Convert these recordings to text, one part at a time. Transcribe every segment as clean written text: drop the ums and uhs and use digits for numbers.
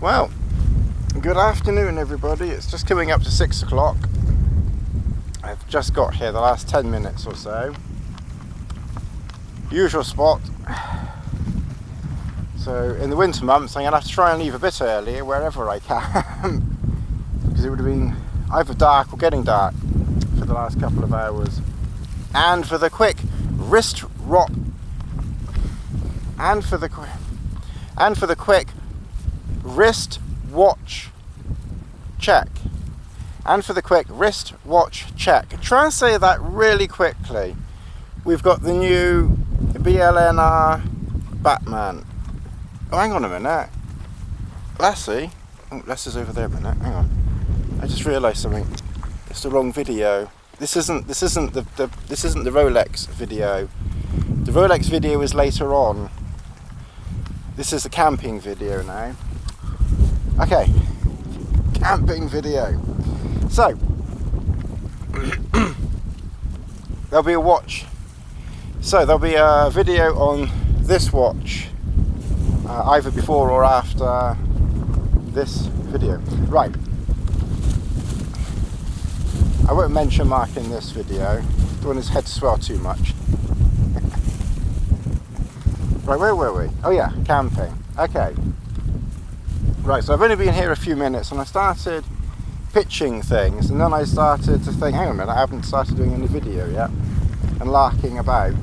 Well, good afternoon everybody. It's just coming up to 6 o'clock. I've just got here the last 10 minutes or so. Usual spot. So in the winter months I'm going to have to try and leave a bit earlier wherever I can because it would have been either dark or getting dark for the last couple of hours. And for the quick wrist rock and for the quick wrist watch check. And for the quick wrist watch check. Try and say that really quickly. We've got the new BLNR Batman. Oh, hang on a minute. Lassie. Oh, Lassie's over there a minute. Hang on. I just realised something. It's the wrong video. This isn't the Rolex video. The Rolex video is later on. This is the camping video now. Okay, camping video. So, there'll be a watch. So there'll be a video on this watch, either before or after this video. Right. I won't mention Mark in this video. Don't want his head to swell too much. Right, where were we? Oh yeah, camping. Okay. Right, so I've only been here a few minutes and I started pitching things and then I started to think, hang on a minute, I haven't started doing any video yet, and larking about.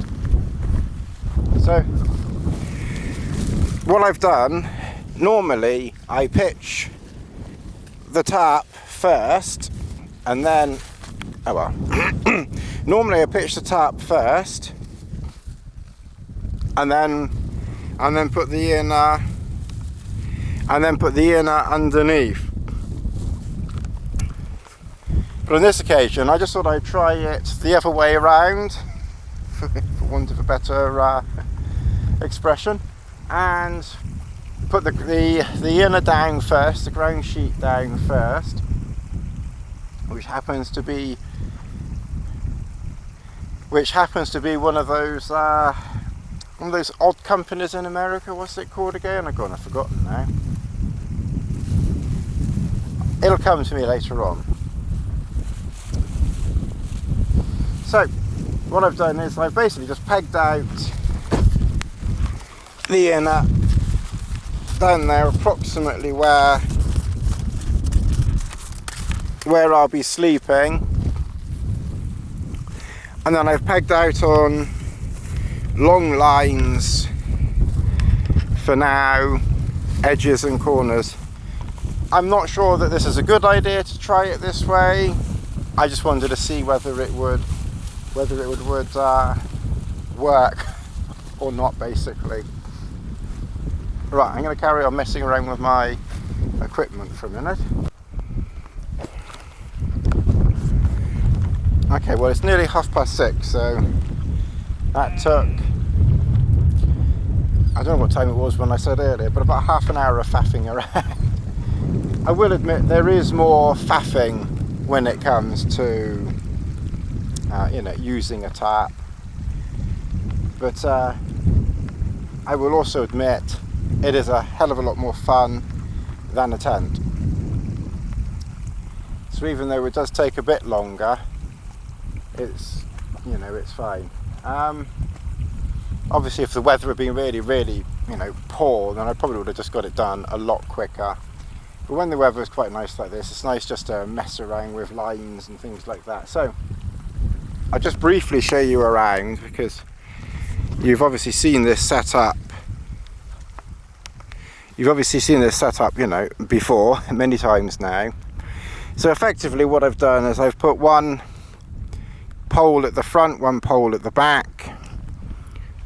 So, what I've done, normally I pitch the tarp first and then, oh well, normally I pitch the tarp first and then put the inner underneath. But on this occasion I just thought I'd try it the other way around for want of a better expression, and put the inner down first, the ground sheet down first, which happens to be one of those odd companies in America. What's it called again? I've forgotten now. It'll come to me later on. So what I've done is I've basically just pegged out the inner down there, approximately where I'll be sleeping, and then I've pegged out on long lines for now, edges and corners. I'm not sure that this is a good idea to try it this way. I just wanted to see whether it would work or not, basically. Right, I'm going to carry on messing around with my equipment for a minute. Okay, well it's nearly 6:30, so that took, I don't know what time it was when I said earlier, but about half an hour of faffing around. I will admit there is more faffing when it comes to using a tarp, but I will also admit it is a hell of a lot more fun than a tent. So even though it does take a bit longer, it's fine. Obviously if the weather had been really, really, poor, then I probably would have just got it done a lot quicker. But when the weather is quite nice like this, it's nice just to mess around with lines and things like that. So I'll just briefly show you around, because you've obviously seen this setup. Before, many times now. So effectively what I've done is I've put one pole at the front, one pole at the back,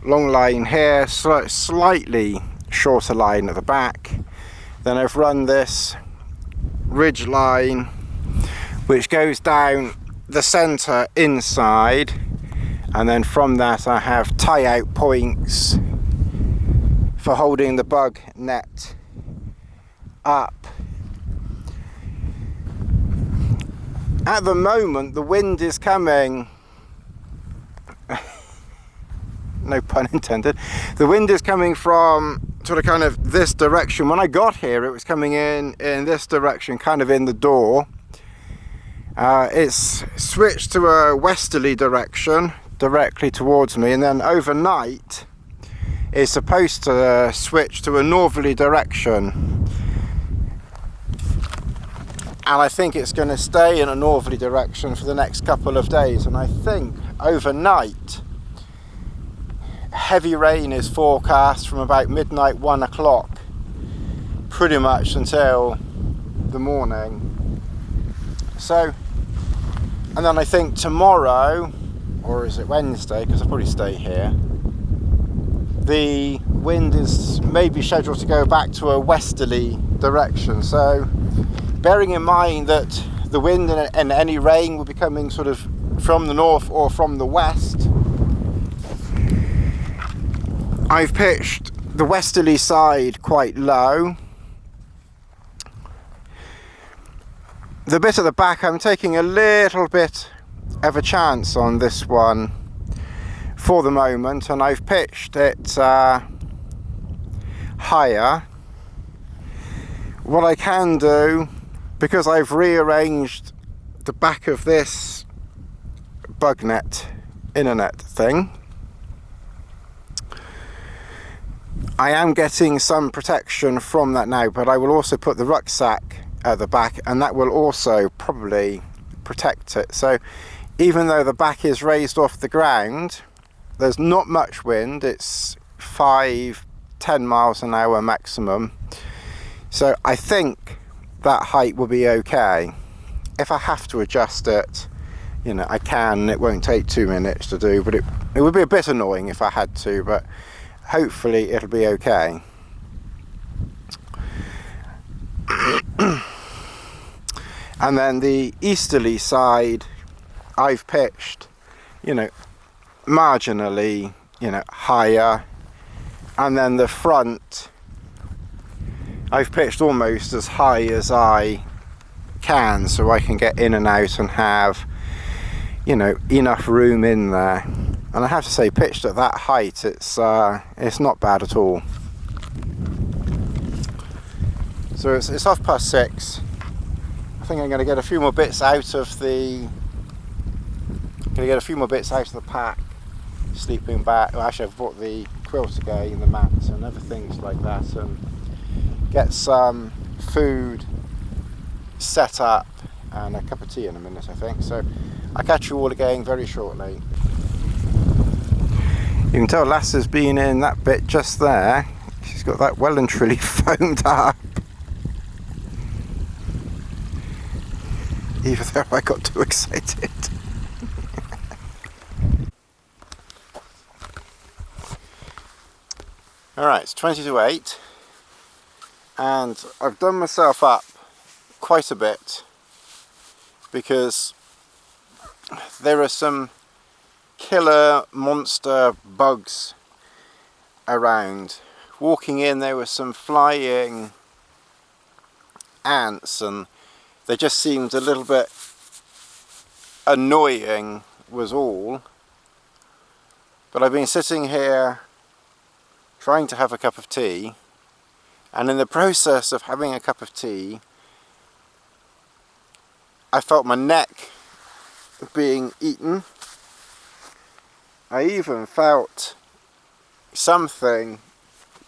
long line here, slightly shorter line at the back. Then I've run this ridge line which goes down the center inside, and then from that I have tie out points for holding the bug net up. At the moment the wind is coming, no pun intended, the wind is coming from sort of kind of this direction. When I got here, it was coming in this direction, kind of in the door. It's switched to a westerly direction directly towards me, and then overnight it's supposed to switch to a northerly direction, and I think it's going to stay in a northerly direction for the next couple of days. And I think overnight heavy rain is forecast from about midnight, 1 o'clock, pretty much until the morning. So, and then I think tomorrow, or is it Wednesday, because I'll probably stay here, the wind is maybe scheduled to go back to a westerly direction. So bearing in mind that the wind and any rain will be coming sort of from the north or from the west, I've pitched the westerly side quite low. The bit at the back, I'm taking a little bit of a chance on this one for the moment, and I've pitched it higher. What I can do, because I've rearranged the back of this bug net, internet thing, I am getting some protection from that now, but I will also put the rucksack at the back, and that will also probably protect it. So even though the back is raised off the ground, there's not much wind. It's 5-10 miles an hour maximum, so I think that height will be okay. If I have to adjust it, you know, I can. It won't take 2 minutes to do, but it would be a bit annoying if I had to, but hopefully it'll be okay. And then the easterly side I've pitched, you know, marginally, you know, higher, and then the front I've pitched almost as high as I can, so I can get in and out and have, you know, enough room in there. And I have to say, pitched at that height, it's not bad at all. So it's 6:30. I think I'm going to get a few more bits out of the pack, sleeping bag. Well, actually, I've brought the quilt again, the mats and other things like that, and get some food set up and a cup of tea in a minute, I think. So I'll catch you all again very shortly. You can tell Lass has been in that bit just there. She's got that well and truly foamed up. Even though I got too excited. Alright, it's 20 to 8, and I've done myself up quite a bit because there are some killer monster bugs around. Walking in, there were some flying ants, and they just seemed a little bit annoying was all. But I've been sitting here trying to have a cup of tea, and in the process of having a cup of tea I felt my neck being eaten. I even felt something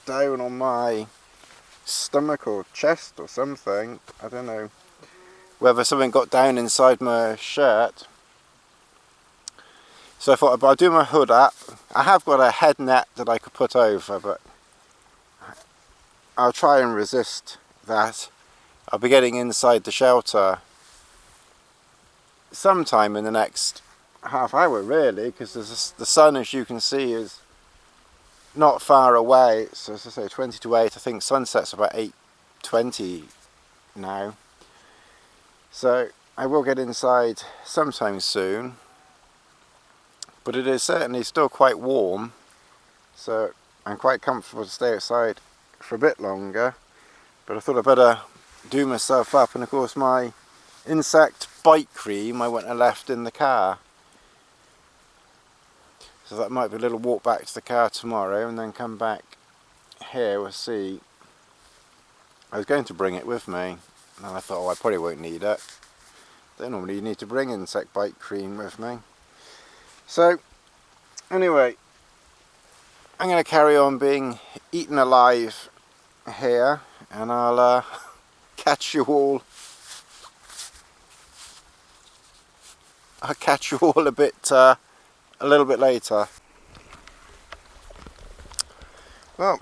down on my stomach or chest or something. I don't know whether something got down inside my shirt. So I thought I'll do my hood up. I have got a head net that I could put over, but I'll try and resist that. I'll be getting inside the shelter sometime in the next half hour, really, because the sun, as you can see, is not far away. It's, as I say, 20 to 8. I think sunset's about 8:20 now. So I will get inside sometime soon. But it is certainly still quite warm, so I'm quite comfortable to stay outside for a bit longer. But I thought I'd better do myself up, and of course my insect bite cream I went and left in the car. So that might be a little walk back to the car tomorrow and then come back here, we'll see. I was going to bring it with me, and I thought, oh, I probably won't need it. Don't normally need to bring insect bite cream with me. So, anyway, I'm going to carry on being eaten alive here, and I'll catch you all. I'll catch you all a little bit later. Well,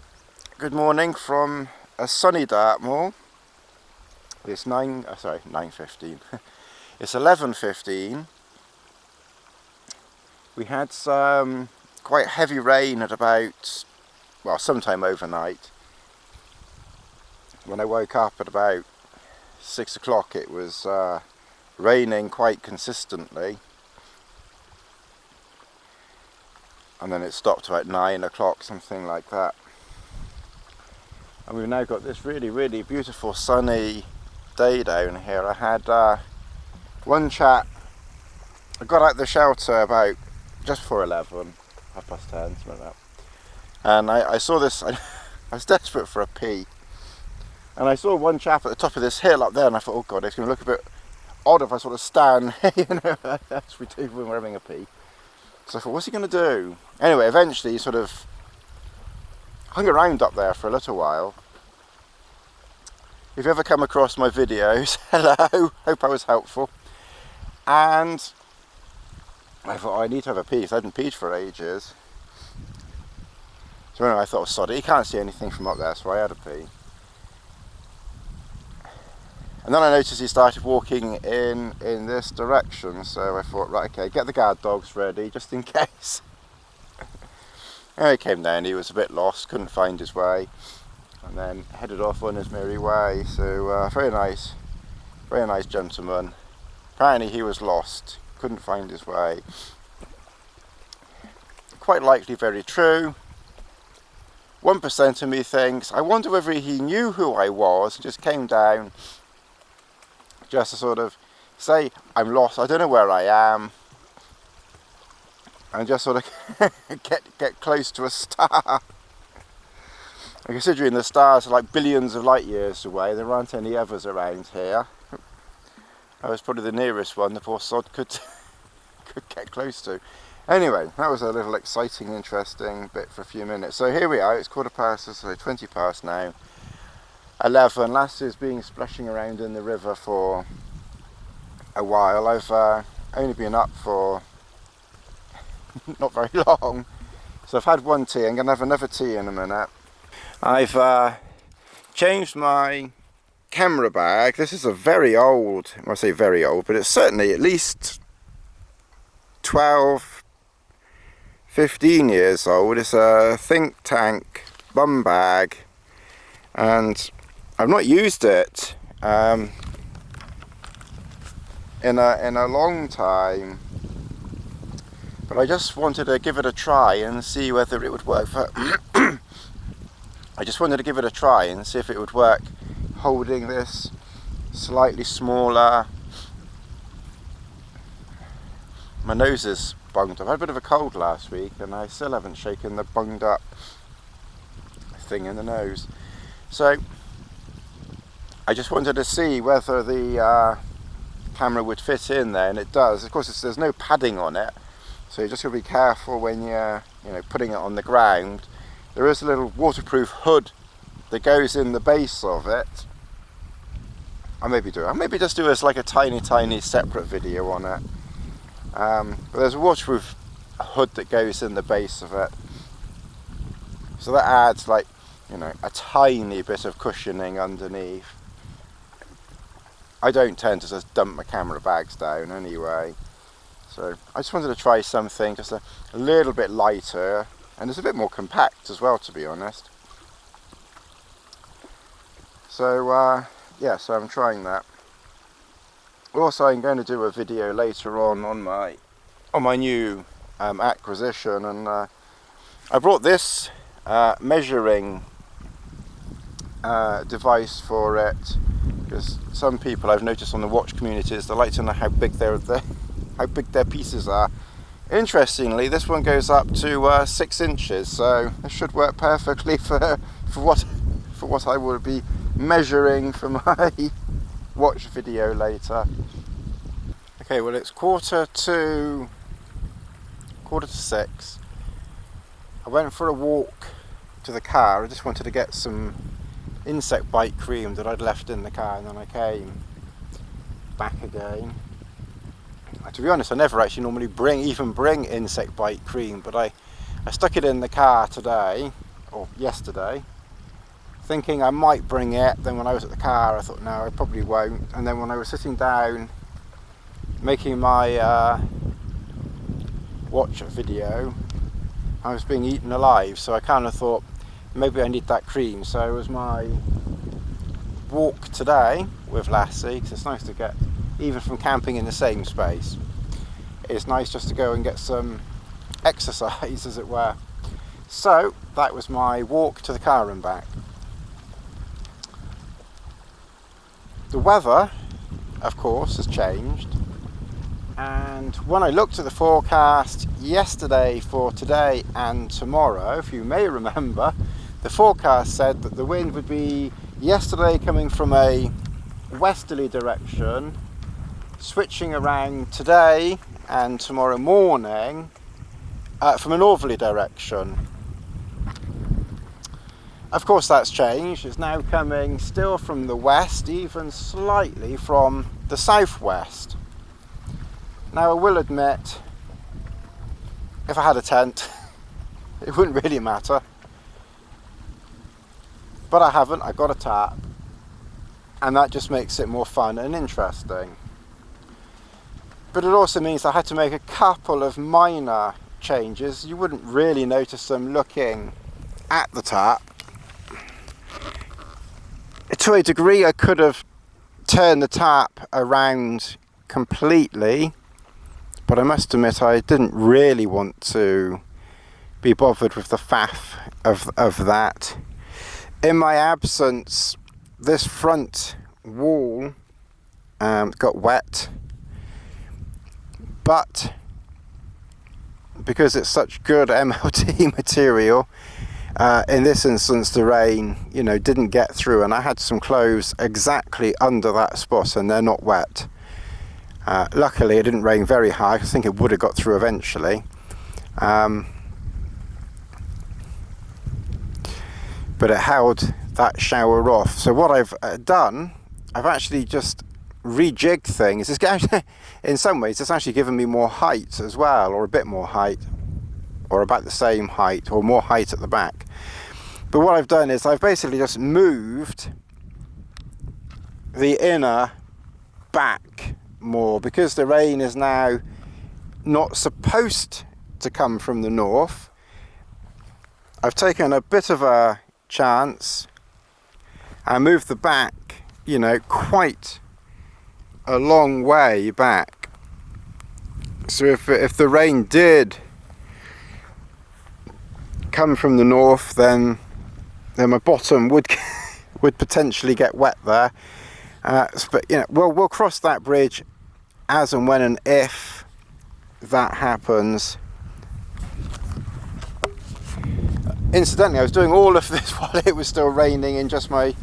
good morning from a sunny Dartmoor. It's 9:15. It's 11:15. We had some quite heavy rain at about, well, sometime overnight. When I woke up at about 6 o'clock, it was raining quite consistently. And then it stopped about 9 o'clock, something like that. And we've now got this really, really beautiful sunny day down here. I had one chap. I got out the shelter about just before 11, 10:30, something like that. And I saw this, I was desperate for a pee. And I saw one chap at the top of this hill up there, and I thought, oh God, it's going to look a bit odd if I sort of stand, you know, as we do when we're having a pee. So I thought, what's he going to do? Anyway, eventually he sort of hung around up there for a little while. If you ever come across my videos, hello, hope I was helpful. And I thought, oh, I need to have a pee, so I hadn't peed for ages. So anyway, I thought, oh, sod it, he can't see anything from up there, so I had a pee. And then I noticed he started walking in this direction, so I thought, right, okay, get the guard dogs ready, just in case. And he came down, he was a bit lost, couldn't find his way, and then headed off on his merry way. So very nice gentleman. Apparently he was lost, couldn't find his way. Quite likely very true. 1% of me thinks, I wonder whether he knew who I was, just came down just to sort of say, I'm lost, I don't know where I am, and just sort of get close to a star. And considering the stars are like billions of light years away, there aren't any others around here. I was probably the nearest one the poor sod could get close to. Anyway, that was a little exciting, interesting bit for a few minutes. So here we are, it's 20 past now. 11. Lassie's been splashing around in the river for a while. I've only been up for not very long, so I've had one tea. I'm going to have another tea in a minute. I've changed my camera bag. This is a very old, I say very old, but it's certainly at least 12, 15 years old. It's a think tank bum bag, and I've not used it in a long time, but I just wanted to give it a try and see whether it would work for I just wanted to give it a try and see if it would work holding this slightly smaller. My nose is bunged up. I had a bit of a cold last week and I still haven't shaken the bunged up thing in the nose. So I just wanted to see whether the camera would fit in there, and it does. Of course, there's no padding on it, so you just got to be careful when you're putting it on the ground. There is a little waterproof hood that goes in the base of it. I'll maybe just do as like a tiny separate video on it. But there's a waterproof hood that goes in the base of it, so that adds like a tiny bit of cushioning underneath. I don't tend to just dump my camera bags down anyway, so I just wanted to try something just a little bit lighter, and it's a bit more compact as well, to be honest. So yeah, so I'm trying that. Also, I'm going to do a video later on my new acquisition, and I brought this measuring device for it, because some people I've noticed on the watch communities, they like to know how big their pieces are. Interestingly, this one goes up to 6 inches, so this should work perfectly for for what I will be measuring for my watch video later. Okay, well it's quarter to 6. I went for a walk to the car. I just wanted to get some insect bite cream that I'd left in the car, and then I came back again. To be honest, I never actually normally bring insect bite cream, but I stuck it in the car today, or yesterday, thinking I might bring it. Then when I was at the car I thought no, I probably won't, and then when I was sitting down making my watch video, I was being eaten alive, so I kind of thought maybe I need that cream. So it was my walk today with Lassie, because it's nice to get, even from camping in the same space, it's nice just to go and get some exercise, as it were. So that was my walk to the car and back. The weather, of course, has changed, and when I looked at the forecast yesterday for today and tomorrow, if you may remember, the forecast said that the wind would be yesterday coming from a westerly direction, switching around today and tomorrow morning from a northerly direction. Of course that's changed. It's now coming still from the west, even slightly from the southwest. Now I will admit, if I had a tent it wouldn't really matter, but I haven't. I got a tarp, and that just makes it more fun and interesting. But it also means I had to make a couple of minor changes. You wouldn't really notice them looking at the tarp. To a degree I could have turned the tarp around completely, but I must admit I didn't really want to be bothered with the faff of that. In my absence, this front wall got wet, but because it's such good MLD material, in this instance the rain, didn't get through, and I had some clothes exactly under that spot and they're not wet. Luckily it didn't rain very hard. I think it would have got through eventually, but it held that shower off. So what I've done, I've actually just rejigged things. In some ways it's actually given me more height as well, or a bit more height, or about the same height, or more height at the back. But what I've done is I've basically just moved the inner back more, because the rain is now not supposed to come from the north. I've taken a bit of a chance and moved the back, quite a long way back. So if the rain did come from the north, then my bottom would potentially get wet there. But we'll cross that bridge as and when and if that happens. Incidentally, I was doing all of this while it was still raining in just my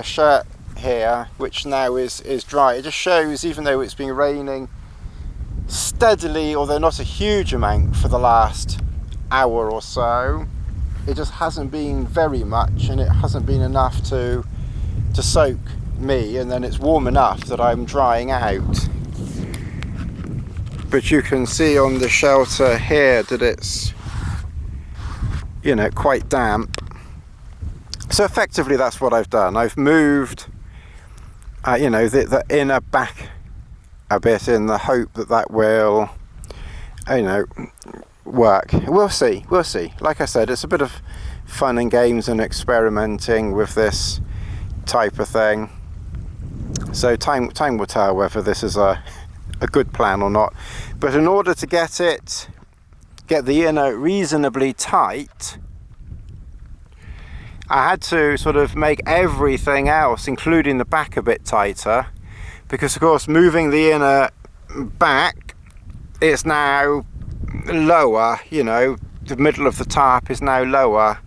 shirt here, which now is dry. It just shows, even though it's been raining steadily, although not a huge amount, for the last hour or so, it just hasn't been very much, and it hasn't been enough to soak me, and then it's warm enough that I'm drying out. But you can see on the shelter here that it's quite damp. So effectively that's what I've done. I've moved the inner back a bit in the hope that will work. We'll see. Like I said, it's a bit of fun and games and experimenting with this type of thing. So time will tell whether this is a good plan or not. But in order to get the inner reasonably tight, I had to sort of make everything else, including the back, a bit tighter, because of course moving the inner back, it's now lower, the middle of the tarp is now lower,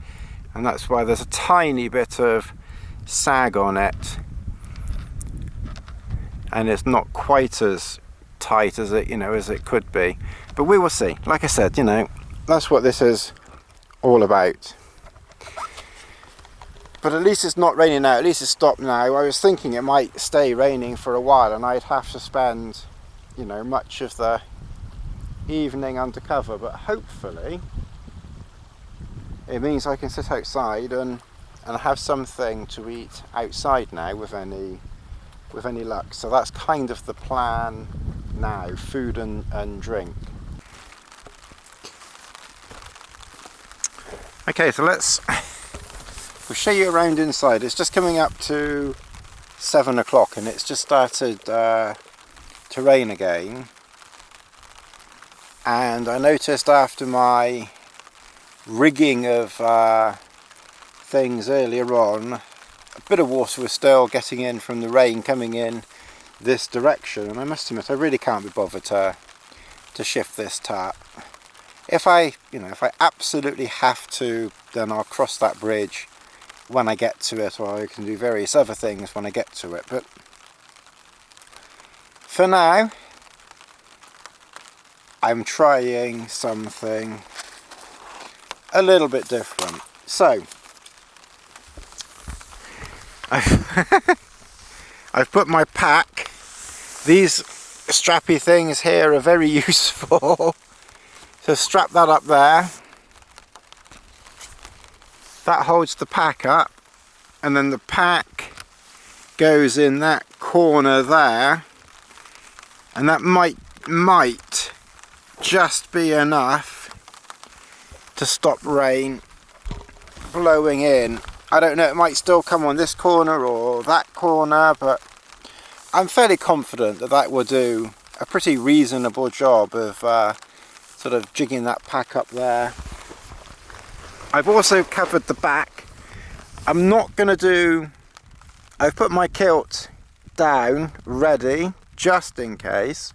and that's why there's a tiny bit of sag on it, and it's not quite as tight as it, as it could be. But we will see. Like I said, that's what this is all about. But at least it's not raining now. At least it's stopped now. I was thinking it might stay raining for a while, and I'd have to spend, much of the evening under cover. But hopefully, it means I can sit outside and have something to eat outside now with any luck. So that's kind of the plan now, food and drink. Okay, so we'll show you around inside. It's just coming up to 7 o'clock and it's just started to rain again. And I noticed after my rigging of things earlier on, a bit of water was still getting in from the rain coming in this direction, and I must admit I really can't be bothered to shift this tarp. If I absolutely have to, then I'll cross that bridge when I get to it, or I can do various other things when I get to it. But for now, I'm trying something a little bit different. So I've put my pack. These strappy things here are very useful. So strap that up there. That holds the pack up, and then the pack goes in that corner there, and that might just be enough to stop rain blowing in. I don't know, it might still come on this corner or that corner, but I'm fairly confident that will do a pretty reasonable job of sort of jigging that pack up there. I've also covered the back. I've put my kilt down ready just in case,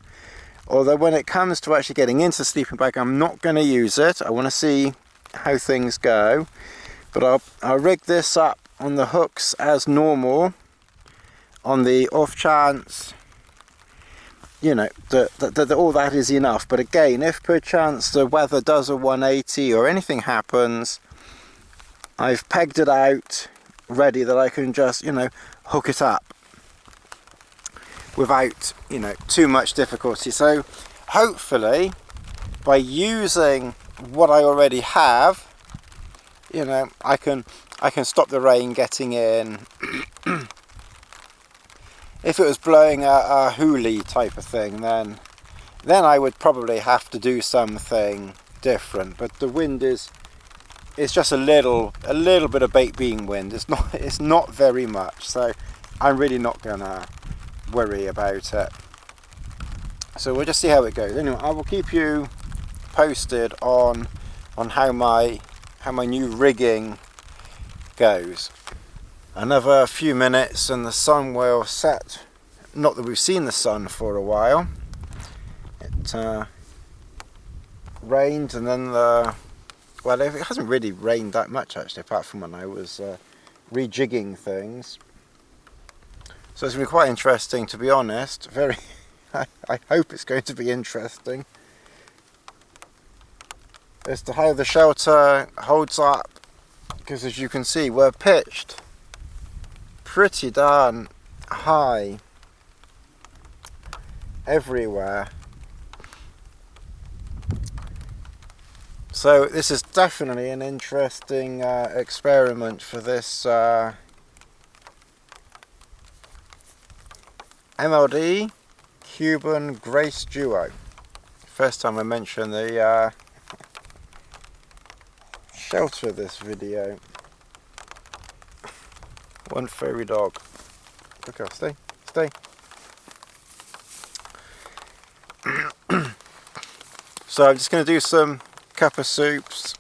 although when it comes to actually getting into the sleeping bag I'm not going to use it. I want to see how things go, but I'll rig this up on the hooks as normal on the off chance that all that is enough. But again, if perchance the weather does a 180 or anything happens, I've pegged it out ready that I can just hook it up without too much difficulty. So hopefully by using what I already have, I can stop the rain getting in. If it was blowing a hoolie type of thing, then I would probably have to do something different. But the wind it's just a little bit of baked bean wind. It's not very much, so I'm really not gonna worry about it. So we'll just see how it goes. Anyway, I will keep you posted on how my new rigging goes. Another few minutes and the sun will set. Not that we've seen the sun for a while. It rained, and then it hasn't really rained that much actually, apart from when I was rejigging things. So it's going to be quite interesting, to be honest. I hope it's going to be interesting as to how the shelter holds up, because as you can see we're pitched pretty darn high everywhere. So this is definitely an interesting experiment for this MLD Grace Duo. First time I mention the shelter of this video. One furry dog. Look out, stay. So I'm just going to do some cup of soups.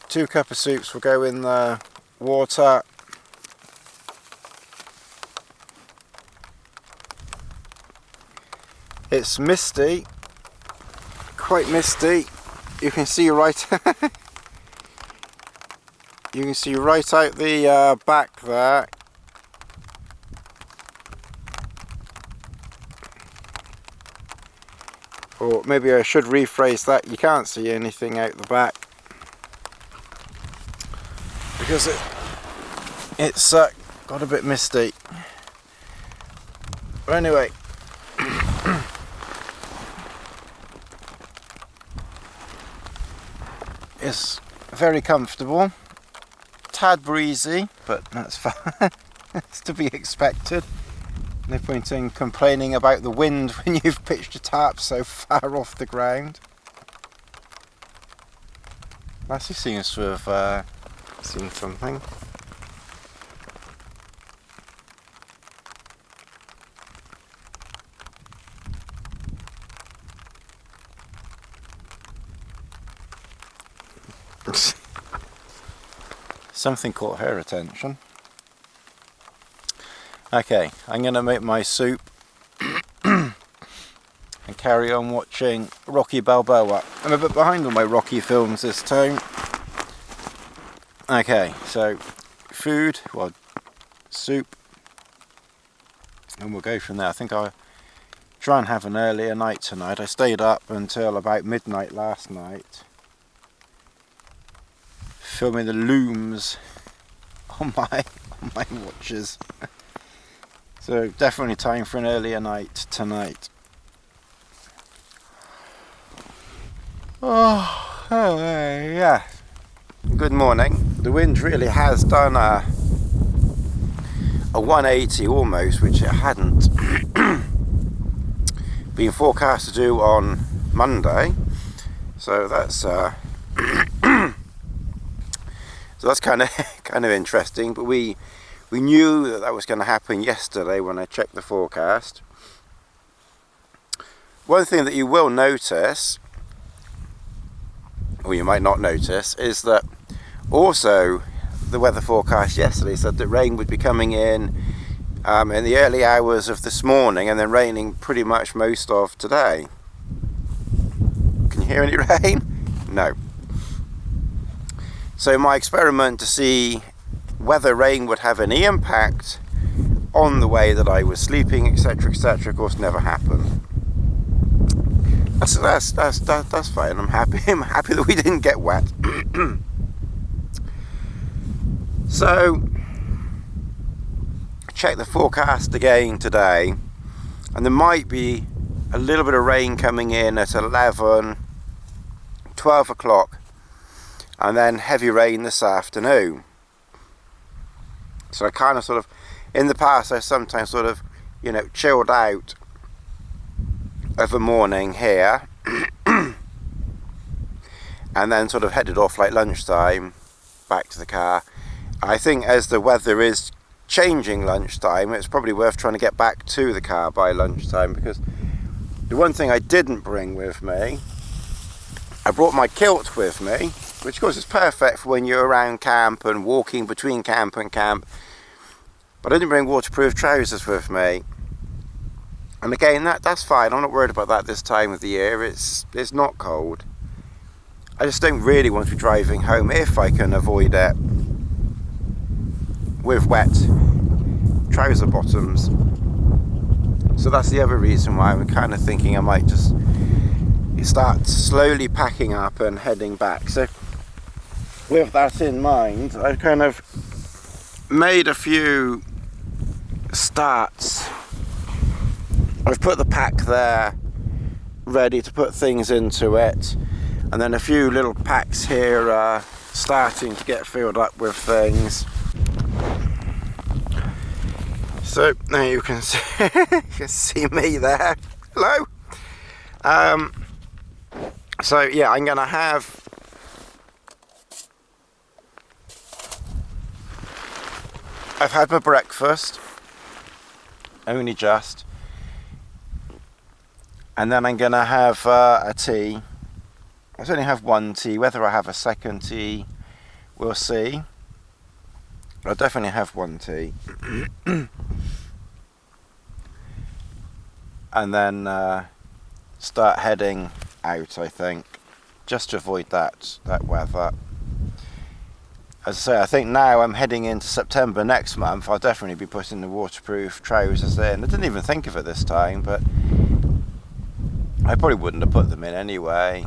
2 cup of soups will go in the water. It's misty, quite misty. You can see right You can see right out the back there. Or maybe I should rephrase that, you can't see anything out the back because it's got a bit misty. But anyway, it's very comfortable, tad breezy, but that's fine. It's to be expected. No point in complaining about the wind when you've pitched a tarp so far off the ground. Lassie seems to have seen something. Something caught her attention. Okay, I'm going to make my soup and carry on watching Rocky Balboa. I'm a bit behind on my Rocky films this time. Okay, so food, well, soup, and we'll go from there. I think I'll try and have an earlier night tonight. I stayed up until about midnight last night, filming the looms on my watches. So definitely time for an earlier night tonight. Oh, yeah. Good morning. The wind really has done a 180 almost, which it hadn't been forecast to do on Monday. So that's so that's kind of interesting. But we knew that was going to happen yesterday when I checked the forecast. One thing that you will notice, or you might not notice, is that also the weather forecast yesterday said that rain would be coming in the early hours of this morning and then raining pretty much most of today. Can you hear any rain? No. So my experiment to see whether rain would have any impact on the way that I was sleeping, etc., etc., of course never happened. That's fine. I'm happy that we didn't get wet. So check the forecast again today, and there might be a little bit of rain coming in at 11, 12 o'clock, and then heavy rain this afternoon. So I kind of sort of, in the past I sometimes sort of, chilled out of a morning here and then sort of headed off like lunchtime back to the car. I think as the weather is changing lunchtime, it's probably worth trying to get back to the car by lunchtime, because the one thing I didn't bring with me, I brought my kilt with me, which of course is perfect for when you're around camp and walking between camp and camp, but I didn't bring waterproof trousers with me. And again, that's fine. I'm not worried about that this time of the year. It's not cold. I just don't really want to be driving home, if I can avoid it, with wet trouser bottoms. So that's the other reason why I'm kind of thinking I might just start slowly packing up and heading back. So with that in mind, I've kind of made a few starts. I've put the pack there ready to put things into it, and then a few little packs here are starting to get filled up with things. So now you can see, you can see me there. Hello. So yeah, I'm gonna have I've had my breakfast, only just, and then I'm gonna have a tea. I only have one tea. Whether I have a second tea, we'll see. I'll definitely have one tea. And then start heading out, I think, just to avoid that weather. as I say, I think now I'm heading into September next month, I'll definitely be putting the waterproof trousers in. I didn't even think of it this time, but I probably wouldn't have put them in anyway.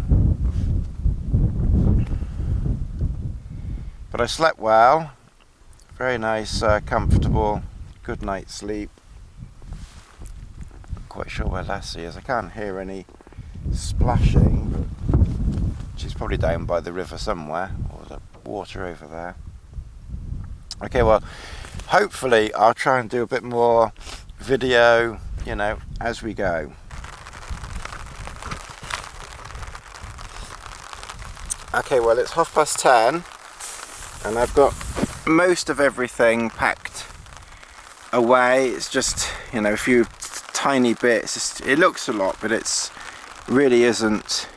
But I slept well, very nice, comfortable, good night's sleep. Not quite sure where Lassie is, I can't hear any splashing, but she's probably down by the river somewhere, or the water over there. Okay, well, hopefully I'll try and do a bit more video, you know, as we go. Okay, well, it's 10:30 and I've got most of everything packed away. It's just, you know, a few tiny bits. It looks a lot, but it's really isn't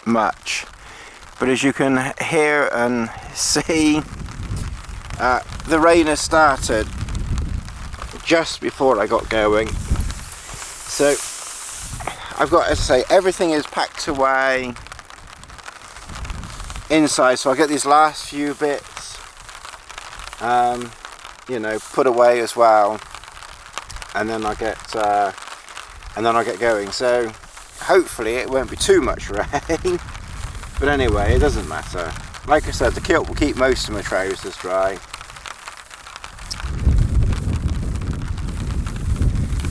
much. But as you can hear and see, the rain has started just before I got going. So I've got, as I say, everything is packed away inside, so I'll get these last few bits you know, put away as well, and then I'll get going. So hopefully it won't be too much rain. But anyway, it doesn't matter. Like I said, the kilt will keep most of my trousers dry.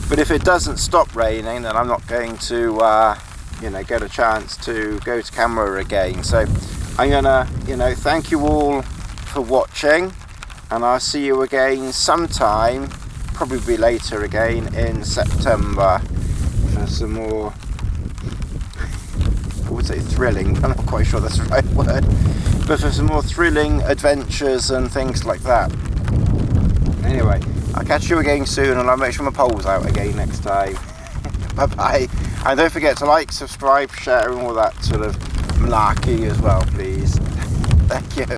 But if it doesn't stop raining, then I'm not going to you know, get a chance to go to camera again. So I'm gonna, you know, thank you all for watching, and I'll see you again sometime, probably later again in September, for some more, I would say thrilling, but I'm not quite sure that's the right word, but for some more thrilling adventures and things like that. Anyway, I'll catch you again soon, and I'll make sure my pole's out again next time. Bye bye, and don't forget to like, subscribe, share, and all that sort of malarkey as well, please. Thank you.